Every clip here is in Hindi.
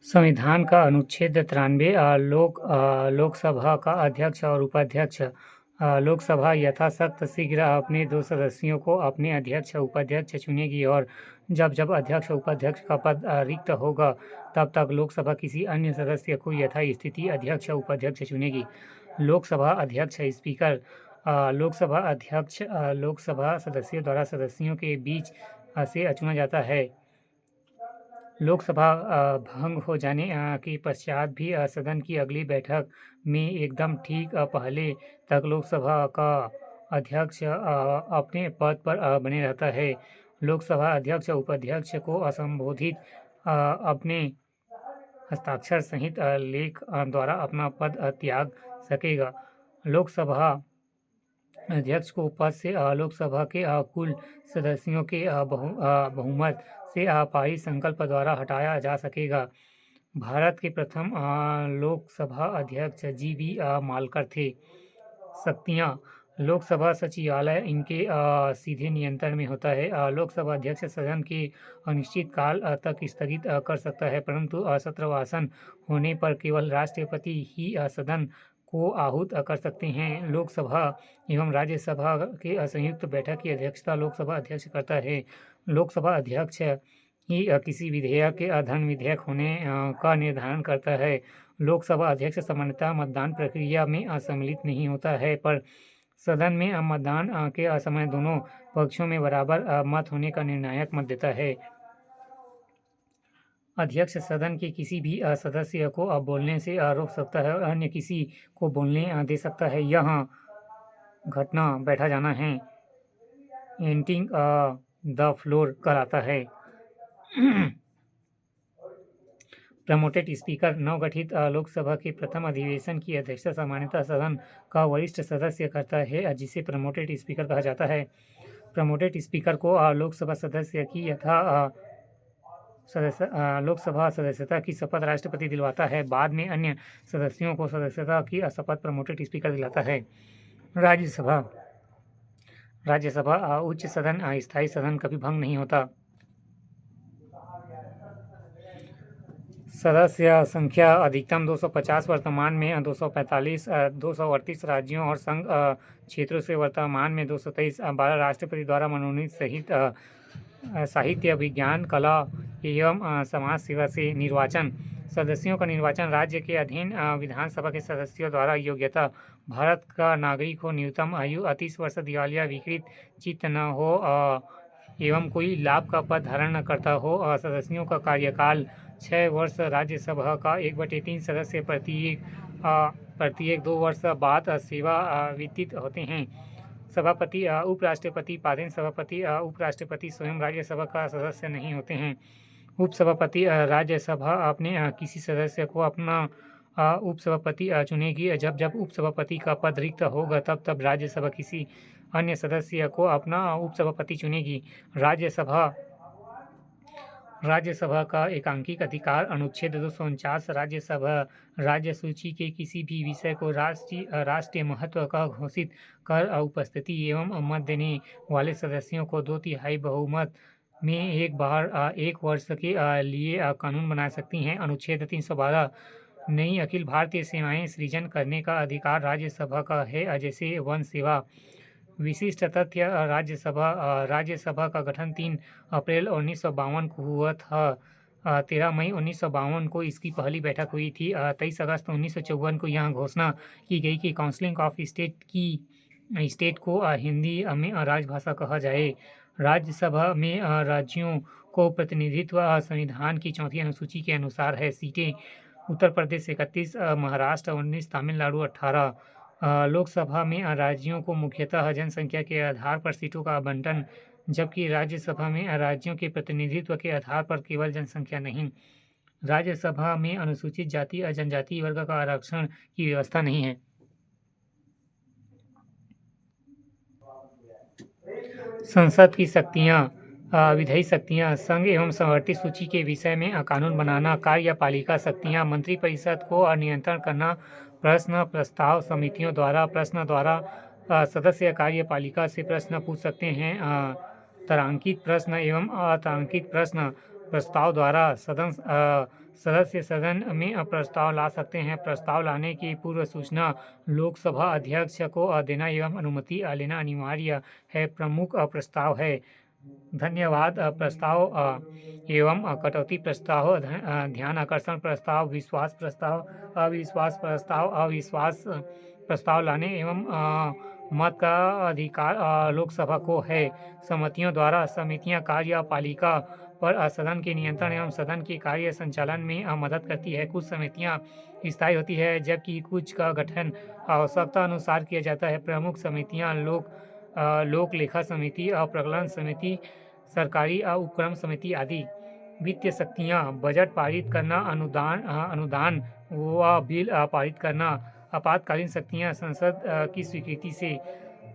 संविधान का अनुच्छेद 93 लोकसभा का अध्यक्ष और उपाध्यक्ष लोकसभा यथाशक्ति शीघ्र अपने 2 सदस्यों को अपने अध्यक्ष उपाध्यक्ष चुनेगी और जब जब अध्यक्ष उपाध्यक्ष का पद रिक्त होगा तब तक लोकसभा किसी अन्य सदस्य को यथास्थिति अध्यक्ष उपाध्यक्ष चुनेगी। लोकसभा अध्यक्ष स्पीकर लोकसभा अध्यक्ष लोकसभा सदस्यों द्वारा सदस्यों के बीच से चुना जाता है। लोकसभा भंग हो जाने के पश्चात भी सदन की अगली बैठक में एकदम ठीक पहले तक लोकसभा का अध्यक्ष अपने पद पर बने रहता है। लोकसभा अध्यक्ष उपाध्यक्ष को असंबोधित अपने हस्ताक्षर सहित लेख द्वारा अपना पद त्याग सकेगा। लोकसभा अध्यक्ष को पद से लोकसभा के कुल सदस्यों के बहुमत से पारित संकल्प द्वारा हटाया जा सकेगा। भारत के प्रथम लोकसभा अध्यक्ष जी.बी. मालकर थे। शक्तियाँ लोकसभा सचिवालय इनके सीधे नियंत्रण में होता है। लोकसभा अध्यक्ष सदन के अनिश्चित काल तक स्थगित कर सकता है, परंतु सत्रवासन होने पर केवल राष्ट्रपति ही सदन को आहूत कर सकते हैं। लोकसभा एवं राज्यसभा के संयुक्त बैठक की अध्यक्षता लोकसभा अध्यक्ष करता है। लोकसभा अध्यक्ष ही किसी विधेयक के धन विधेयक होने का निर्धारण करता है। लोकसभा अध्यक्ष सामान्यतः मतदान प्रक्रिया में सम्मिलित नहीं होता है, पर सदन में मतदान के समय दोनों पक्षों में बराबर मत होने का निर्णायक मत देता है। अध्यक्ष सदन के किसी भी सदस्य को बोलने से रोक सकता है और अन्य किसी को बोलने दे सकता है। यह घटना बैठा जाना है, एंटिंग द फ्लोर कहलाता है। प्रमोटेड स्पीकर नवगठित लोकसभा के प्रथम अधिवेशन की अध्यक्षता सामान्यतः सदन का वरिष्ठ सदस्य करता है, जिसे प्रमोटेड स्पीकर कहा जाता है। प्रमोटेड स्पीकर को लोकसभा सदस्य की लोकसभा सदस्यता की शपथ राष्ट्रपति दिलवाता है। बाद में अन्य सदस्यों को सदस्यता की शपथ प्रमोटेड स्पीकर दिलाता है। राज्यसभा उच्च सदन स्थायी सदन कभी भंग नहीं होता। सदस्य संख्या अधिकतम 250, वर्तमान में 245, 238 राज्यों और संघ क्षेत्रों से वर्तमान में 223, 12 राष्ट्रपति द्वारा मनोनीत सहित साहित्य, विज्ञान, कला एवं समाज सेवा से निर्वाचन। सदस्यों का निर्वाचन राज्य के अधीन विधानसभा के सदस्यों द्वारा। योग्यता भारत का नागरिक हो, न्यूनतम आयु 30 वर्ष, दिवालिया विकृत चित्त न हो एवं कोई लाभ का पद धारण न करता हो। सदस्यों का कार्यकाल 6 वर्ष। राज्यसभा का 1/3 सदस्य प्रत्येक 2 वर्ष बाद सेवा वित्तीत होते हैं। सभापति उपराष्ट्रपति पादेन सभापति उपराष्ट्रपति स्वयं राज्यसभा का सदस्य नहीं होते हैं। उपसभापति राज्यसभा अपने किसी सदस्य को अपना उपसभापति चुनेगी। जब जब उपसभापति का पद रिक्त होगा तब तब राज्यसभा किसी अन्य सदस्य को अपना उपसभापति चुनेगी। राज्यसभा का एकांकिक अधिकार अनुच्छेद 249 राज्यसभा राज्य सूची के किसी भी विषय को राष्ट्रीय महत्व का घोषित कर उपस्थिति एवं मत देने वाले सदस्यों को 2/3 बहुमत में एक बार 1 वर्ष के लिए कानून बना सकती हैं। अनुच्छेद 312 नई अखिल भारतीय सेवाएं सृजन करने का अधिकार राज्यसभा का है, जैसे वन सेवा। विशिष्ट तथ्य राज्यसभा का गठन 3 अप्रैल 1952 को हुआ था। 13 मई 1952 को इसकी पहली बैठक हुई थी। 23 अगस्त 1954 को यह घोषणा की गई कि काउंसिल ऑफ स्टेट को हिंदी में राजभाषा कहा जाए। राज्यसभा में राज्यों को प्रतिनिधित्व संविधान की 4वीं अनुसूची के अनुसार है। सीटें उत्तर प्रदेश 31, महाराष्ट्र 19, तमिलनाडु 18। लोकसभा में राज्यों को मुख्यतः जनसंख्या के आधार पर सीटों का आवंटन, जबकि राज्यसभा में राज्यों के प्रतिनिधित्व के आधार पर केवल जनसंख्या नहीं। राज्यसभा में अनुसूचित जाति और जनजाति वर्ग का आरक्षण की व्यवस्था नहीं है। संसद की शक्तियाँ विधायी शक्तियाँ संघ एवं समवर्ती सूची के विषय में कानून बनाना। कार्यपालिका शक्तियाँ मंत्रिपरिषद को नियंत्रण करना। प्रश्न प्रस्ताव समितियों द्वारा प्रश्न द्वारा सदस्य कार्यपालिका से प्रश्न पूछ सकते हैं। तारांकित प्रश्न एवं अतारांकित प्रश्न प्रस्ताव द्वारा सदस्य सदन में प्रस्ताव ला सकते हैं। प्रस्ताव लाने की पूर्व सूचना लोकसभा अध्यक्ष को देना एवं अनुमति लेना अनिवार्य है। प्रमुख प्रस्ताव है। धन्यवाद। प्रस्ताव एवं कटौती प्रस्ताव, ध्यान आकर्षण प्रस्ताव, विश्वास प्रस्ताव, अविश्वास प्रस्ताव। अविश्वास प्रस्ताव लाने एवं मत का अधिकार लोकसभा को है। समितियों द्वारा समितियां कार्यपालिका पर सदन के नियंत्रण एवं सदन के कार्य संचालन में मदद करती है। कुछ समितियां स्थायी होती है जबकि कुछ का गठन आवश्यकता अनुसार किया जाता है। प्रमुख समितियां लोक लेखा समिति, प्रकलन समिति, सरकारी उपक्रम समिति आदि। वित्तीय शक्तियाँ, बजट पारित करना, अनुदान व बिल पारित करना। आपातकालीन शक्तियाँ, संसद की स्वीकृति से।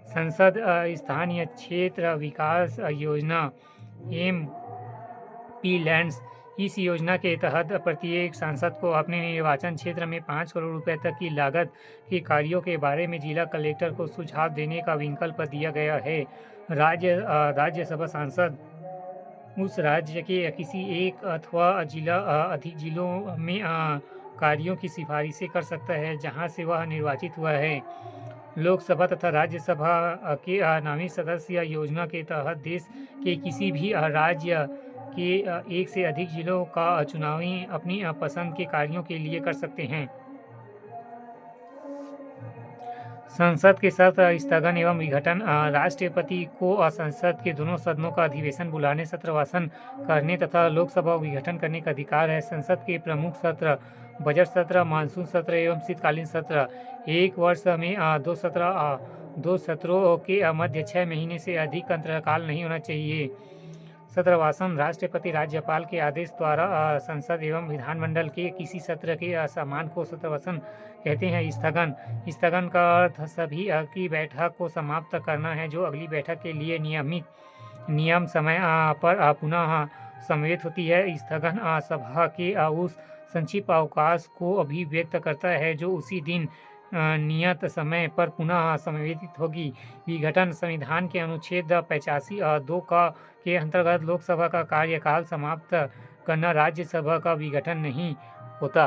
संसद स्थानीय क्षेत्र विकास योजना MP लैंड्स। इस योजना के तहत प्रत्येक सांसद को अपने निर्वाचन क्षेत्र में 5 करोड़ रुपए तक की लागत के कार्यों के बारे में जिला कलेक्टर को सुझाव देने का विकल्प दिया गया है। राज्यसभा सांसद उस राज्य के किसी एक अथवा अधिक जिलों में कार्यों की सिफारिशें कर सकता है जहां से वह निर्वाचित हुआ है। लोकसभा तथा राज्यसभा के नामित सदस्य योजना के तहत देश के किसी भी राज्य के एक से अधिक जिलों का चुनावी अपनी पसंद के कार्यों के लिए कर सकते हैं। संसद के सत्र स्थगन एवं विघटन। राष्ट्रपति को संसद के दोनों सदनों का अधिवेशन बुलाने, सत्रवासन करने तथा लोकसभा विघटन करने का अधिकार है। संसद के प्रमुख सत्र बजट सत्र, मानसून सत्र एवं शीतकालीन सत्र। एक वर्ष में दो सत्रों के मध्य 6 महीने से अधिक अंतराल नहीं होना चाहिए। सत्रवासन राष्ट्रपति राज्यपाल के आदेश द्वारा संसद एवं विधानमंडल के किसी सत्र के सम्मान को सत्रवासन कहते हैं। स्थगन का अर्थ सभी की बैठक को समाप्त करना है जो अगली बैठक के लिए नियम समय पर पुनः सम्मिलित होती है। स्थगन सभा के उस संक्षिप्त अवकाश को अभिव्यक्त करता है जो उसी दिन नियत समय पर पुनः सम्मिलित होगी। विघटन संविधान के अनुच्छेद 85(2) के अंतर्गत लोकसभा का कार्यकाल समाप्त करना, राज्यसभा का विघटन नहीं होता।